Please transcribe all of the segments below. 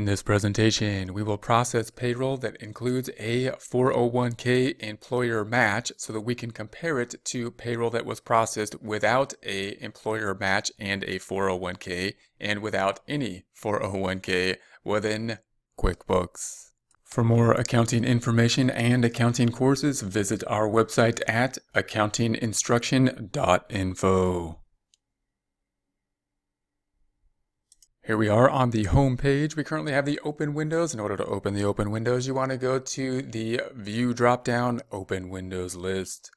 In this presentation, we will process payroll that includes a 401k employer match so that we can compare it to payroll that was processed without a employer match and a 401k and without any 401k within QuickBooks. For more accounting information and accounting courses, visit our website at accountinginstruction.info. Here we are on the home page. We currently have the open windows. In order to open the open windows, you want to go to the View drop-down Open Windows list.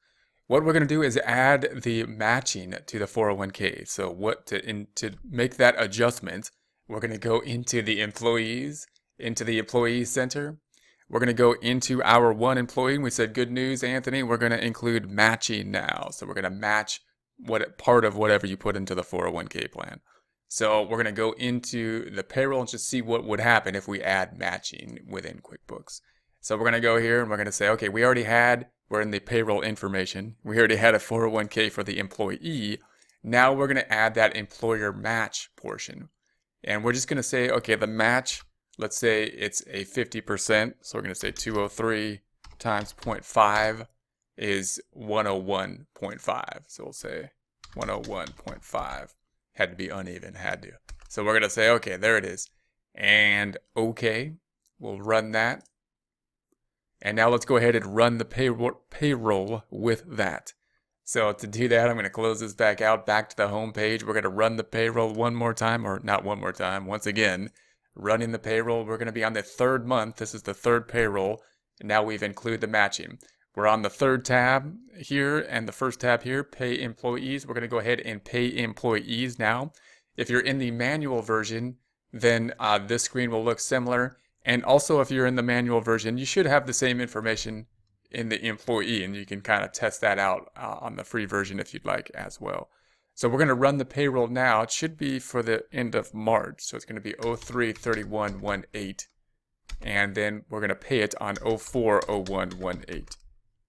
What we're going to do is add the matching to the 401k. So to make that adjustment, we're going to go into the employees, into the Employee Center. We're going to go into our one employee. We said, good news, Anthony. We're going to include matching now. So we're going to match part of whatever you put into the 401k plan. So we're going to go into the payroll and just see what would happen if we add matching within QuickBooks. So we're going to go here and we're going to say, okay, we're in the payroll information. We already had a 401k for the employee. Now we're going to add that employer match portion. And we're just going to say, okay, the match, let's say it's a 50%. So we're going to say 203 times 0.5 is 101.5. So we'll say 101.5. Had to be uneven, had to. So we're going to say, okay, there it is. And okay, we'll run that. And now let's go ahead and run the payroll with that. So to do that, I'm going to close this back out, back to the home page. We're going to run the payroll one more time, or not one more time, once again. Running the payroll, we're going to be on the third month. This is the third payroll. And now we've included the matching. We're on the third tab here and the first tab here, Pay Employees. We're going to go ahead and pay employees now. If you're in the manual version, then this screen will look similar. And also if you're in the manual version, you should have the same information in the employee, and you can kind of test that out on the free version if you'd like as well. So we're going to run the payroll now. It should be for the end of March. So it's going to be 03/31/18. And then we're going to pay it on 04/01/18.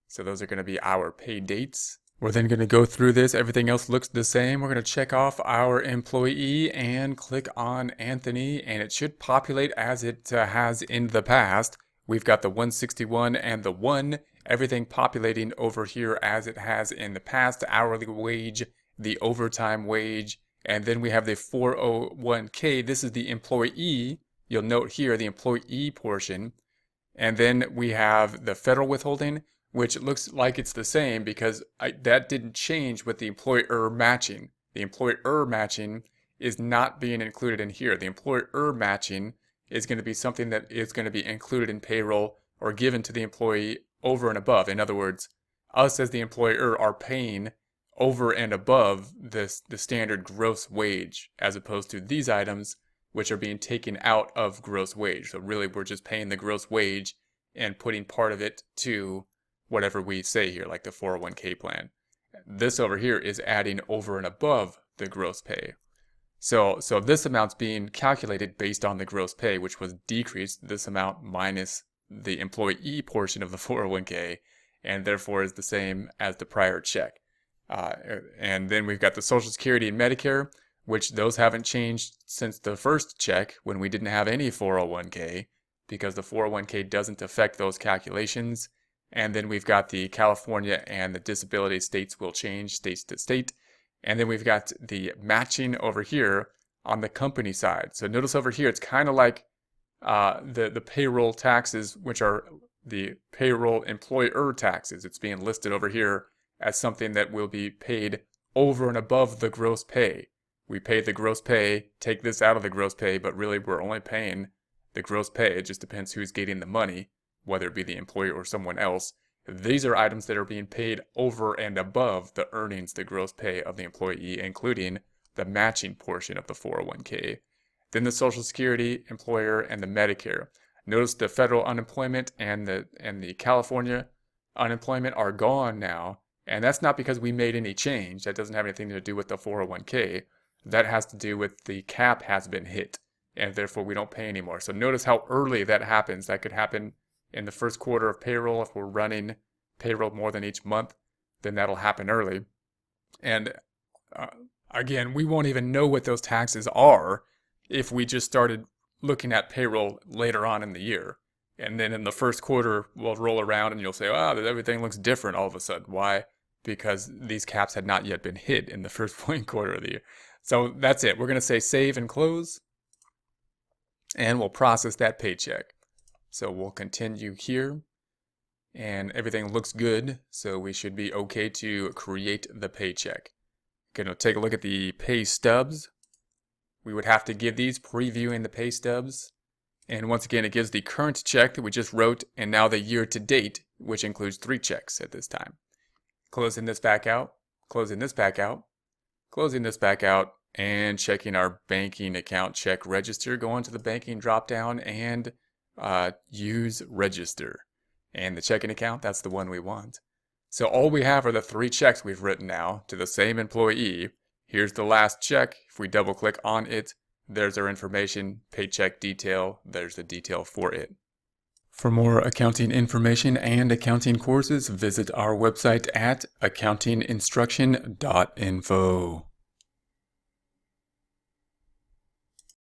So those are going to be our pay dates. We're then going to go through this. Everything else looks the same. We're going to check off our employee and click on Anthony, and it should populate as it has in the past. We've got the 161 and the 1, everything populating over here as it has in the past. Hourly wage, the overtime wage, and then we have the 401k. This is the employee. You'll note here the employee portion. And then we have the federal withholding, which looks like it's the same because that didn't change with the employer matching. The employer matching is not being included in here. The employer matching is going to be something that is going to be included in payroll or given to the employee over and above. In other words, us as the employer are paying over and above the standard gross wage, as opposed to these items which are being taken out of gross wage. So really we're just paying the gross wage and putting part of it to whatever we say here, like the 401k plan. This over here is adding over and above the gross pay. So this amount's being calculated based on the gross pay, which was decreased, this amount minus the employee portion of the 401k, and therefore is the same as the prior check. And then we've got the Social Security and Medicare, which those haven't changed since the first check when we didn't have any 401k, because the 401k doesn't affect those calculations. And then we've got the California and the disability states will change state to state. And then we've got the matching over here on the company side. So notice over here, it's kind of like the payroll taxes, which are the payroll employer taxes. It's being listed over here as something that will be paid over and above the gross pay. We pay the gross pay, take this out of the gross pay, but really we're only paying the gross pay. It just depends who's getting the money, whether it be the employer or someone else. These are items that are being paid over and above the earnings, the gross pay of the employee, including the matching portion of the 401k. Then the Social Security, employer, and the Medicare. Notice the federal unemployment and the California unemployment are gone now, and that's not because we made any change. That doesn't have anything to do with the 401k. That has to do with the cap has been hit, and therefore we don't pay anymore. So notice how early that happens. That could happen in the first quarter of payroll. If we're running payroll more than each month, then that'll happen early. And again, we won't even know what those taxes are if we just started looking at payroll later on in the year. And then in the first quarter, we'll roll around and you'll say, wow, everything looks different all of a sudden. Why? Because these caps had not yet been hit in the first quarter of the year. So that's it. We're going to say save and close, and we'll process that paycheck. So we'll continue here, and everything looks good. So we should be okay to create the paycheck. Going to take a look at the pay stubs. We would have to give these previewing the pay stubs. And once again, it gives the current check that we just wrote, and now the year to date, which includes 3 checks at this time. Closing this back out, closing this back out, closing this back out, and checking our banking account check register. Go into the banking dropdown and use register. And the checking account, that's the one we want. So all we have are the 3 checks we've written now to the same employee. Here's the last check. If we double click on it, there's our information, paycheck detail, there's the detail for it. For more accounting information and accounting courses, visit our website at accountinginstruction.info.